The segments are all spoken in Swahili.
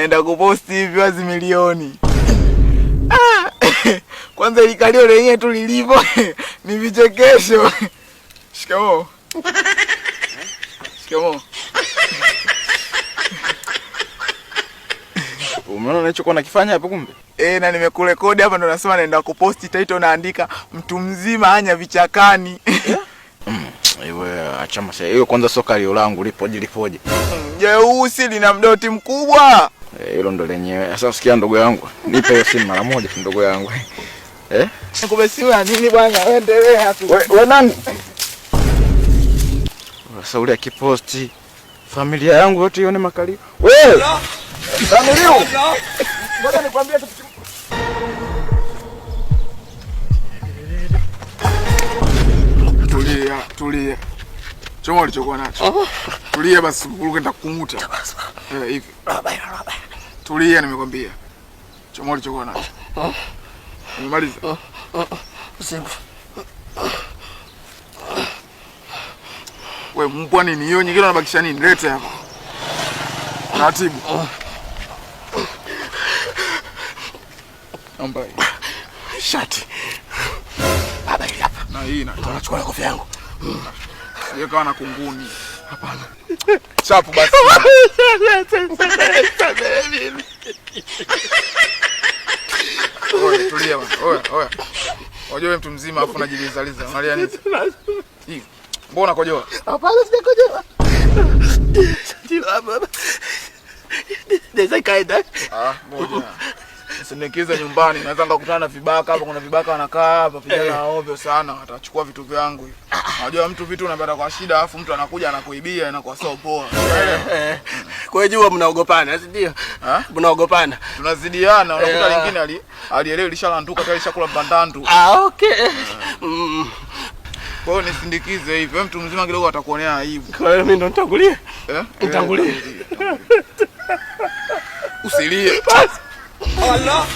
naenda kuposti hivi wazi milioni. Kwanza likalio lenyewe tu lilivyo ni vichekesho. Shikamoo. Shikamoo. Umeona unachokuwa nakifanya hapo kumbe? Na nimekurekodi hapa ndo nasema naenda kuposti title naandika mtu mzima anya vichakani. Ewe acha masa. Hiyo kwanza soka lio langu lipoje. Jeusi lina mdoti mkubwa. Hilo ndo lenyewe. Sasa usikia ndugu yangu. Nipe hiyo simu mara moja ndugu yangu. Kumbe simu ya nini bwana? Endelea tu. Wewe nani? Sauli akiposti familia yangu yote ione makalio. Wewe! Familia! Ngoja nikwambie kitu. Tulia. Choma ulichokuwa nacho. Tulia basi, unaenda kukumuta. Hivi. Tulia nimekwambia. Choma ulichokuwa nacho. Umemaliza? Usiku. Wewe mbwa nini hiyo nyingine unabakisha nini? Lete hapa. Taratibu. Naomba hii. Shati. Baba hili hapa. Na hii nachukua kofia yangu. Sije kawa na kunguni. Hapana. Chapu basi. Oya, tulia bwana. Oya. Unajua mtu mzima afu unajilizaliza. Unalia nini? Hii. Mbona kojoa? Hapana, sijakojoa. Baba. Deza kaida. Ngoja. Sinikiza nyumbani, naweza ngakutana na vibaka hapa, kuna vibaka wanakaa hapa, vijana ovyo sana, watachukua vitu vyangu hivi. Unajua mtu vitu unapata kwa shida, alafu mtu anakuja anakuibia, inakuwa sio poa. Kwa hiyo mnaogopana, si ndio? Mnaogopana. Tunazidiana, unakuta lingine alielewa lishalanduka tayari shakula mbandandu. Okay. Kwa hiyo nisindikize hivi, wewe mtu mzima kidogo atakuonea aibu. Kwa hiyo mimi ndo nitangulie? Nitangulie. Usilie. Allah.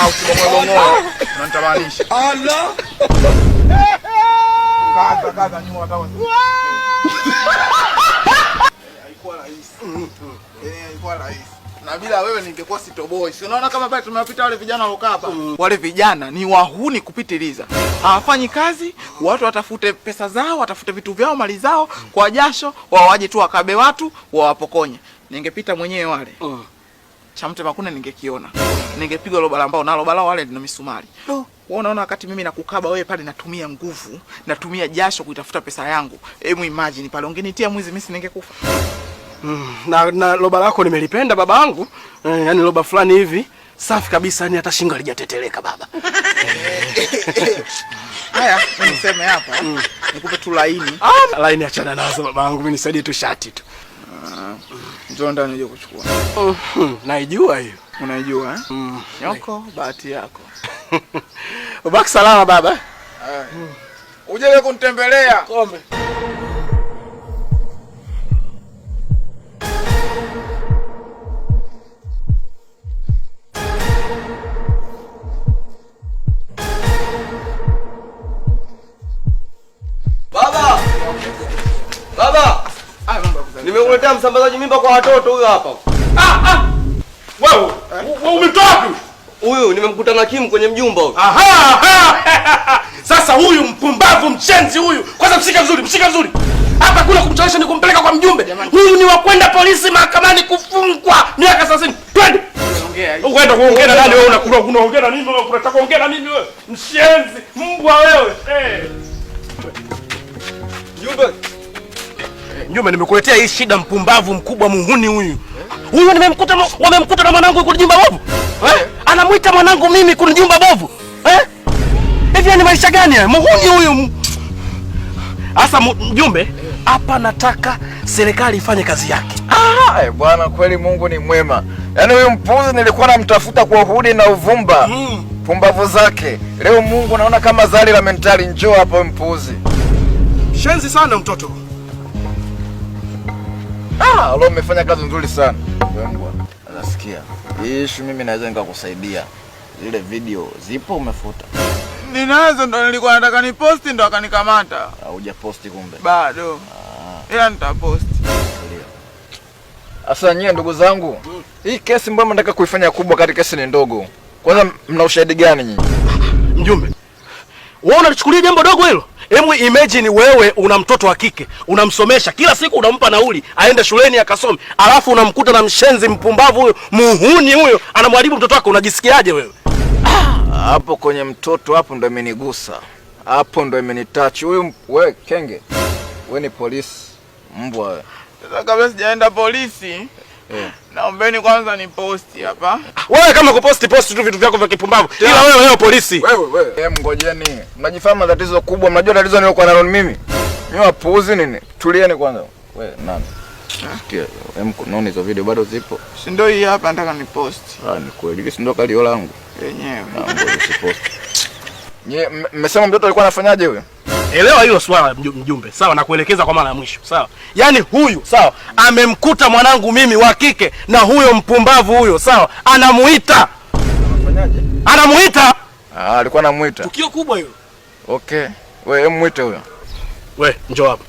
Usibomoe. Unanitamanisha. Allah. Kaza nyuma hata. Haikuwa rahisi. Haikuwa rahisi. Na bila wewe ningekuwa sitoboi. Si unaona kama pale tumewapita wale vijana walokaa hapa. Wale vijana ni wahuni kupitiliza. Hawafanyi kazi, watu watafute pesa zao, watafute vitu vyao, mali zao kwa jasho, waje tu wakabe watu, wawapokonye. Ningepita mwenyewe wale. Chamte makuna ningekiona. Ningepiga loba ambao na loba lao wale ndio misumari. Wewe unaona wakati mimi nakukaba wewe pale natumia nguvu, natumia jasho kuitafuta pesa yangu. Hebu imagine pale ungenitia mwizi mimi ningekufa. Na loba lako nimelipenda babangu. Yaani loba fulani hivi safi kabisa, yani hata shingo halijateteleka baba. Haya, niseme hapa. Nikupe tu laini. Laini achana nazo babangu, mimi nisaidie tu shati tu. Njoo ndani uje kuchukua. Naijua hiyo. Unaijua Nyoko, bahati yako. Ubaki salama baba. Uje kunitembelea. Kombe. Baba! Nimekuletea msambazaji mimba kwa watoto huyo hapa. Wewe umetoa wapi? Huyu nimemkuta na Kim kwenye mjumba huyo. Sasa huyu mpumbavu mchenzi huyu. Kwanza mshika vizuri. Hapa kuna kumchelewesha ni kumpeleka kwa mjumbe. Huyu ni wa kwenda polisi mahakamani kufungwa miaka 30. Twende. Unaenda kuongea na nani wewe? Unaongea na nini wewe? Unataka kuongea na nini wewe? Mshenzi, mbwa wewe. Mjumbe nimekuletea hii shida, mpumbavu mkubwa muhuni huyu. Huyu wamemkuta na mwanangu kunijumba bovu. Anamuita mwanangu mimi kunijumba bovu. Hivi ni maisha gani haya? Muhuni huyu. Asa mjumbe, hapa nataka serikali ifanye kazi yake. Bwana kweli Mungu ni mwema. Yaani huyu mpuzi nilikuwa namtafuta kwa uhudi na uvumba. Pumbavu zake. Leo Mungu naona kama zali la mentali, njoo hapa mpuzi. Shenzi sana mtoto. Leo umefanya kazi nzuri sana. Wewe bwana. Nasikia. Ishu mimi naweza nikakusaidia. Zile video zipo umefuta. Ninazo, ndo nilikuwa nataka niposti ndo akanikamata. Hujaposti kumbe? Bado. Ila nitaposti. Sasa nyie ndugu zangu, hii kesi mbona mnataka kuifanya kubwa kati kesi ni ndogo? Kwanza mna ushahidi gani nyinyi? Mjumbe, wewe unachukulia jambo dogo hilo? Hebu imagine wewe una mtoto wa kike, unamsomesha kila siku, unampa nauli aende shuleni akasome, alafu unamkuta na mshenzi mpumbavu huyo, muhuni huyo, anamharibu mtoto wako, unajisikiaje wewe? Hapo kwenye mtoto hapo ndo imenigusa. Hapo ndo imenitouch. Huyu wewe kenge. Wewe ni polisi. Mbwa wewe. Sasa kabla sijaenda polisi, naombeni kwanza ni posti hapa. Wewe kama kuposti tu vitu vyako vya kipumbavu. Ila wewe polisi. Wewe ngojeni. Mnajifahamu matatizo kubwa. Mnajua tatizo ni kwa nani mimi? Mimi wapuuzi nini? Tulieni kwanza. Wewe nani? Sikia, mkononi hizo video bado zipo. Si ndio hii hapa nataka ni posti. Ni kweli, si ndio kalio langu. Yenyewe. Mmesema mtoto alikuwa anafanyaje huyo? Elewa hilo swala mjumbe. Sawa, nakuelekeza kwa mara ya mwisho. Sawa. Yaani huyu, sawa, amemkuta mwanangu mimi wa kike na huyo mpumbavu huyo, sawa, anamuita. Anafanyaje? Anamuita. Alikuwa anamuita. Tukio kubwa hilo. Okay. Wewe muite huyo. Wewe njoo hapa.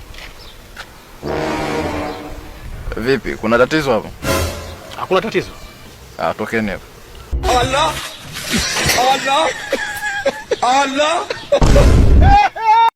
Vipi? Kuna tatizo hapo? Hakuna tatizo. Tokeni hapo. Allah! Allah! Allah!